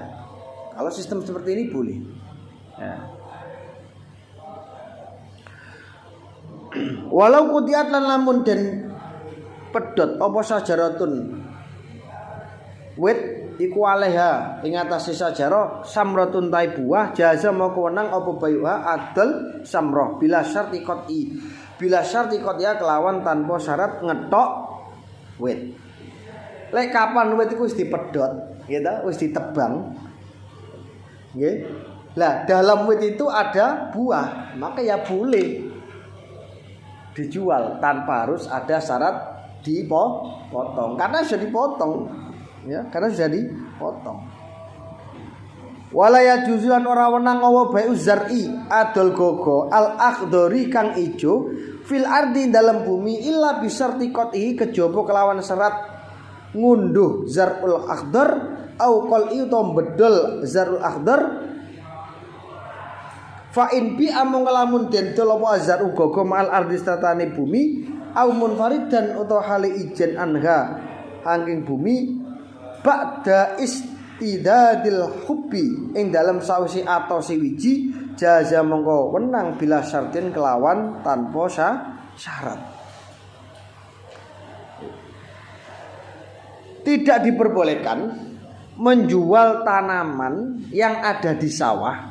Kalau sistem seperti ini boleh. Ya. Walau kutiat lan lamun den pedhot apa sajaratun wit iku alaiha ing atase sajarah samratun tai buah jaza moko wenang apa bayuha adol samrah bila syarti qat'i ya kelawan tanpa syarat ngetok wit. Lek kapan wit iku wis dipedhot ya ta wis ditebang nggih. Lah dalam wit itu ada buah maka ya boleh dijual tanpa harus ada syarat dipotong karena sudah dipotong. Ya, karena sudah dipotong. Wala yajuzulan ora wenang apa bae zar'i adol gogo al akhdari kang ijo fil ardi dalam bumi illa bisarti qat'i kejaba kelawan syarat ngunduh zarul akhdar au qal'i utawa bedol zarul akhdar fa in bi amung lamun den dol apa zaru gogo mal ardi statane bumi au munfaridan utawa hale ijen anha hanging bumi ba'da istidadil hubbi ing dalam sausi atau siwiji jaza mongko wenang bila syartin kelawan tanpa syarat. Tidak diperbolehkan menjual tanaman yang ada di sawah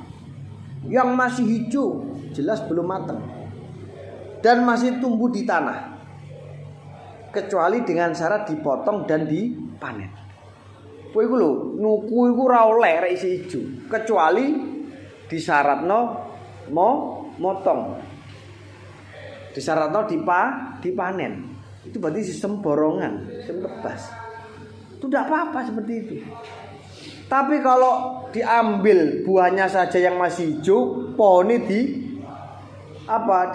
yang masih hijau, jelas belum matang dan masih tumbuh di tanah kecuali dengan syarat dipotong dan dipanen. Kowe iku lho, nuku iku ora oleh rek isi ijo, kecuali disyaratno motong. Disyaratno dipanen. Itu berarti sistem borongan, sistem tebas. Itu tidak apa-apa seperti itu. Tapi kalau diambil buahnya saja yang masih hijau, pohonnya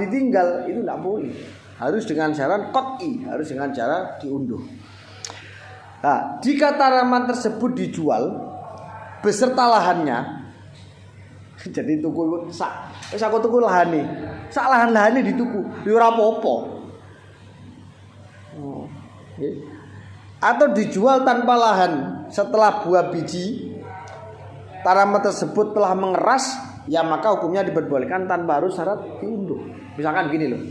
ditinggal, itu tidak boleh. Harus dengan cara qat'i, harus dengan cara diunduh. Nah, jika tanaman tersebut dijual beserta lahannya, jadi tuku aku tuku lahane, sak lahan-lahane dituku, ya ora apa-apa. Atau dijual tanpa lahan setelah buah biji tanaman tersebut telah mengeras, ya maka hukumnya diperbolehkan tanpa harus syarat diunduh. Misalkan gini loh,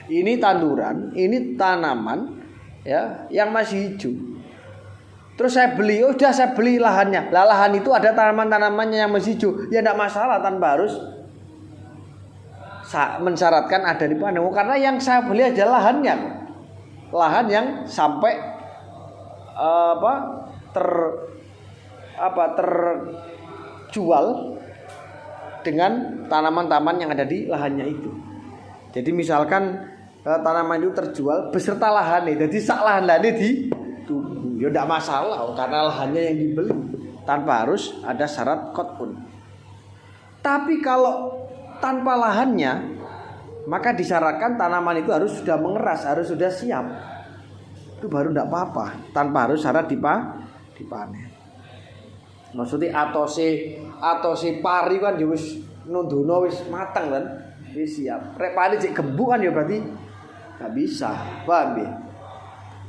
ini tanduran, ini tanaman ya yang masih hijau. Terus saya beli lahannya. Lah lahan itu ada tanaman-tanamannya yang masih hijau, ya tidak masalah tanpa harus mensyaratkan ada di mana. Karena yang saya beli aja lahannya, lahan yang sampai terjual dengan tanaman-tanaman yang ada di lahannya itu. Jadi misalkan tanaman itu terjual beserta lahannya, jadi sak lahan-lahannya dituku, ya tidak masalah karena lahannya yang dibeli tanpa harus ada syarat qat'un. Tapi kalau tanpa lahannya, maka disyaratkan tanaman itu harus sudah mengeras, harus sudah siap. Itu baru tidak apa-apa, tanpa harus syarat dipanen. Maksudnya atose pari kan ya wis nundono wis mateng kan, wis siap. Rek pari cek gembuk kan ya berarti enggak bisa. Paham ya?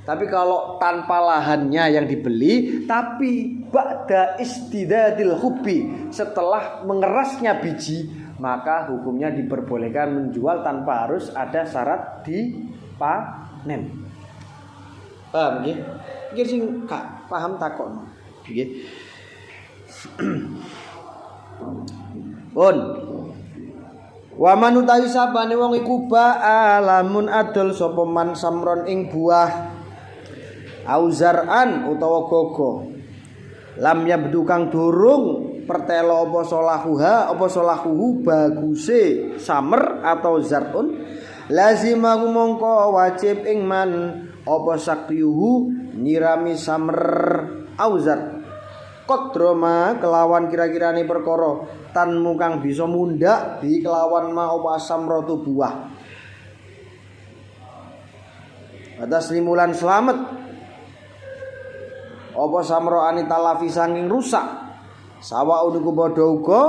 Tapi kalau tanpa lahannya yang dibeli, tapi ba'da istidadil hubbi, setelah mengerasnya biji, maka hukumnya diperbolehkan menjual tanpa harus ada syarat dipanen. Paham nggih? Iki sing gak paham takon. Nggih. Pun. Wa man utawi sabane wong iku lamun adol sapa man samron ing buah auzar'an utawa gogo. Lam yabdu kang durung pertelo apa solahuhu baguse samer atau zar'un lazimahu mongko wajib ing man apa sakyuhu nyirami samer auzar kodroma kelawan kira-kirane perkara tanmu kang bisa mundak di kelawan ma apa samratu buah atas limulan selamat apa samroani talafi sanging rusak sawa unuku padha uga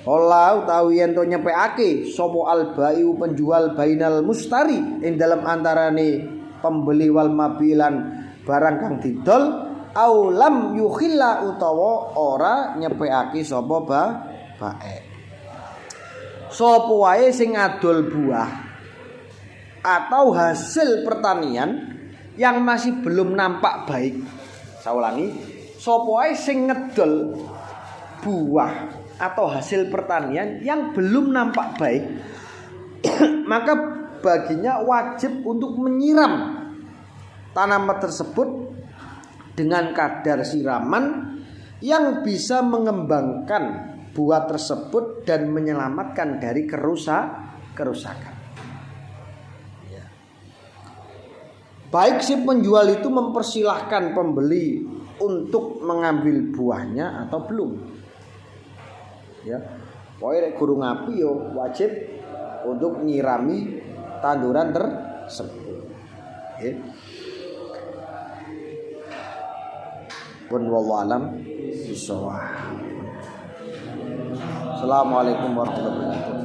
ola utawi yen to nyepekake sapa albayu penjual bainal mustari ing dalam antarane pembeli wal mabilan barang kang didol au lam yukhilla utawa ora nyepekake sapa bae sapa wae sing adol buah atau hasil pertanian yang masih belum nampak baik. Saya ulangi, sapa wae sing ngedol buah atau hasil pertanian yang belum nampak baik maka baginya wajib untuk menyiram tanaman tersebut dengan kadar siraman yang bisa mengembangkan buah tersebut dan menyelamatkan dari kerusakan. Ya. Baik si penjual itu mempersilahkan pembeli untuk mengambil buahnya atau belum. Ya, pokoknya gurung api yo wajib untuk nyirami tanduran tersebut. Ya. Pun wallahu alam bishawab. Assalamualaikum warahmatullahi wabarakatuh.